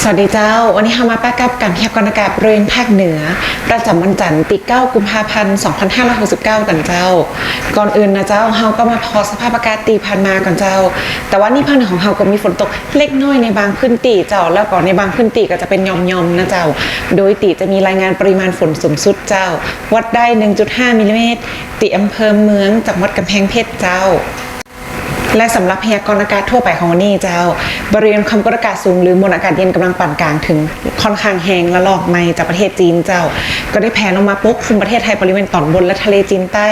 สวัสดีเจ้าวันนี้เรามาประกับการพยากรณ์อากาศบริเวณภาคเหนือประจำวันจันทร์ที่9 กุมภาพันธ์ 2569 กันเจ้าก่อนอื่นนะเจ้าเราก็มาพอสภาพอากาศตีผ่านมาก่อนเจ้าแต่ว่านี่ภาคเหนือของเราก็มีฝนตกเล็กน้อยในบางพื้นที่เจ้าแล้วก็ในบางพื้นที่ก็จะเป็นยอมๆนะเจ้าโดยตีจะมีรายงานปริมาณฝนสูงสุดเจ้าวัดได้ 1.5 มิลลิเมตรที่อำเภอเมืองจังหวัดกำแพงเพชรเจ้าและสำหรับพยากรณ์อากาศทั่วไปของวันนี้เจ้าบริเวณความกดอากาศสูงหรือมวลอากาศเย็นกำลังปานกลางถึงค่อนข้างแห้งและลอกในจากประเทศจีนเจ้าก็ได้แผ่ลงมาปกคลุมประเทศไทยบริเวณตอนบนและทะเลจีนใต้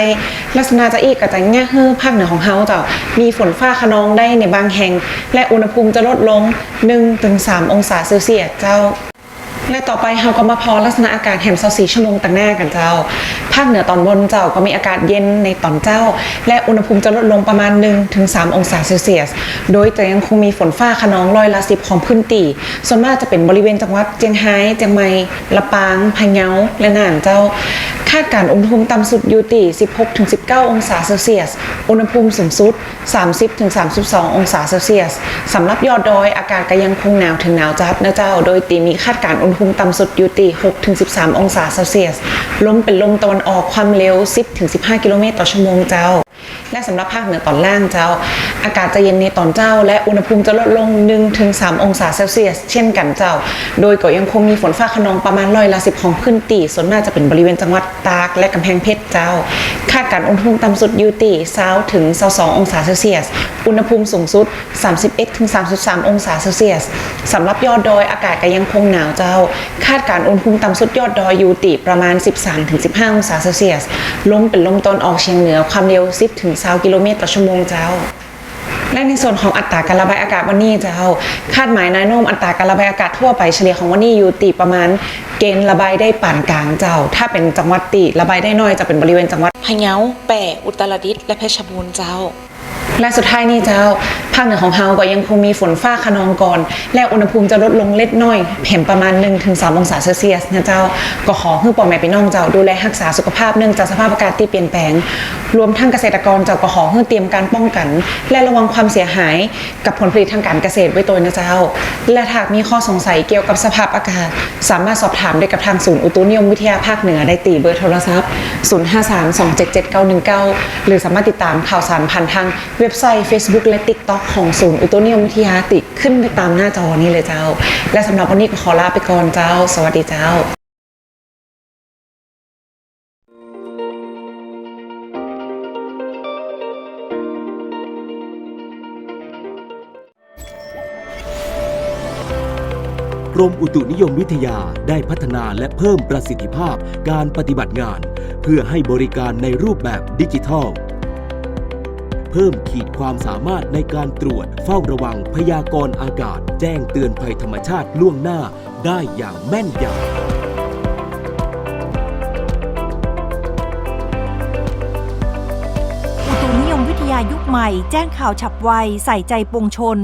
ลักษณะจะอีกกระจายแง่ฮื้อภาคเหนือของเฮาเจ้ามีฝนฟ้าคะนองได้ในบางแห่งและอุณหภูมิจะลดลง 1-3 องศาเซลเซียสเจ้าและต่อไปเราก็มาพอลักษณะอากาศแหม24 ชั่วโมงต่างหน้ากันเจ้าภาคเหนือตอนบนเจ้าก็มีอากาศเย็นในตอนเจ้าและอุณหภูมิจะลดลงประมาณ 1-3 องศาเซลเซียสโดยจะยังคงมีฝนฟ้าคะนองร้อยละ10ของพื้นที่ส่วนมากจะเป็นบริเวณจังหวัดเจียงไฮ้เจียงใหม่ลำปางพะเยาและน่านเจ้าคาดการณ์อุณหภูมิต่ำสุดอยู่ที่ 16-19 องศาเซลเซียสอุณหภูมิสูงสุด 30-32 องศาเซลเซียสสำหรับยอดดอยอากาศก็ยังคงหนาวถึงหนาวจัดนะเจ้าโดยตีมีคาดการณ์อุณหภูมิต่ำสุดอยู่ที่ 6-13 องศาเซลเซียสลมเป็นลมตะวันออกความเร็ว 10-15 กิโลเมตรต่อชั่วโมงเจ้าและสำหรับภาคเหนือตอนล่างเจ้าอากาศจะเย็นในตอนเจ้าและอุณหภูมิจะลดลง 1-3 องศาเซลเซียสเช่นกันเจ้าโดยก็ยังคงมีฝนฟ้าคะนองประมาณร้อยละ10ของพื้นที่ส่วนมากจะเป็นบริเวณจังหวัดตากและกำแพงเพชรเจ้าคาดการณ์อุณหภูมิต่ำสุดอยู่ที่20-22 องศาเซลเซียสอุณหภูมิสูงสุด 31-33 องศาเซลเซียสสำหรับยอดดอยอากาศก็ยังคงหนาวเจ้าคาดการณ์อุณหภูมิต่ำสุดยอดดอยอยู่ที่ประมาณ 13-15 องศาเซลเซียสลมเป็นลมตะวันออกเฉียงเหนือความเร็ว 10-20 กิโลเมตรต่อชั่วโมงเจ้าและในส่วนของอัตราการระบายอากาศวันนี้เจ้าคาดหมายแนวโน้มอัตราการระบายอากาศทั่วไปเฉลี่ยของวันนี้อยู่ที่ประมาณเกณฑ์ระบายได้ปานกลางเจ้าถ้าเป็นจังหวัดที่ระบายได้น้อยจะเป็นบริเวณจังหวัดพะเยาแปะอุตรดิตถ์และเพชรบูรณ์เจ้าและสุดท้ายนี่เจ้าภาคเหนือของเฮาก็ยังคงมีฝนฟ้าคะนองก่อนและอุณหภูมิจะลดลงเล็กน้อยแผ่นประมาณ 1-3 องศาเซลเซียสนะเจ้าก็ขอให้พ่อแม่พี่น้องเจ้าดูแลรักษาสุขภาพเนื่องจากสภาพอากาศที่เปลี่ยนแปลงรวมทั้งเกษตรกรเจ้าก็ขอให้เตรียมการป้องกันและระวังความเสียหายกับผลผลิตทางการเกษตรไว้ตัวนะเจ้าและหากมีข้อสงสัยเกี่ยวกับสภาพอากาศสามารถสอบถามได้กับทางศูนย์อุตุนิยมวิทยาภาคเหนือได้ตีเบอร์โทรศัพท์0532777919หรือสามารถติดตามข่าวสารผ่านทางเว็บไซต์ Facebook และ TikTok ของศูนย์อุตุนิยมวิทยาติขึ้นไปตามหน้าจอนี้เลยเจ้าและสำหรับวันนี้ก็ขอลาไปก่อนเจ้าสวัสดีเจ้ากรมอุตุนิยมวิทยาได้พัฒนาและเพิ่มประสิทธิภาพการปฏิบัติงานเพื่อให้บริการในรูปแบบดิจิทัลเพิ่มขีดความสามารถในการตรวจเฝ้าระวังพยากรณ์อากาศแจ้งเตือนภัยธรรมชาติล่วงหน้าได้อย่างแม่นยำอุตุนิยมวิทยายุคใหม่แจ้งข่าวฉับไวใส่ใจปวงชน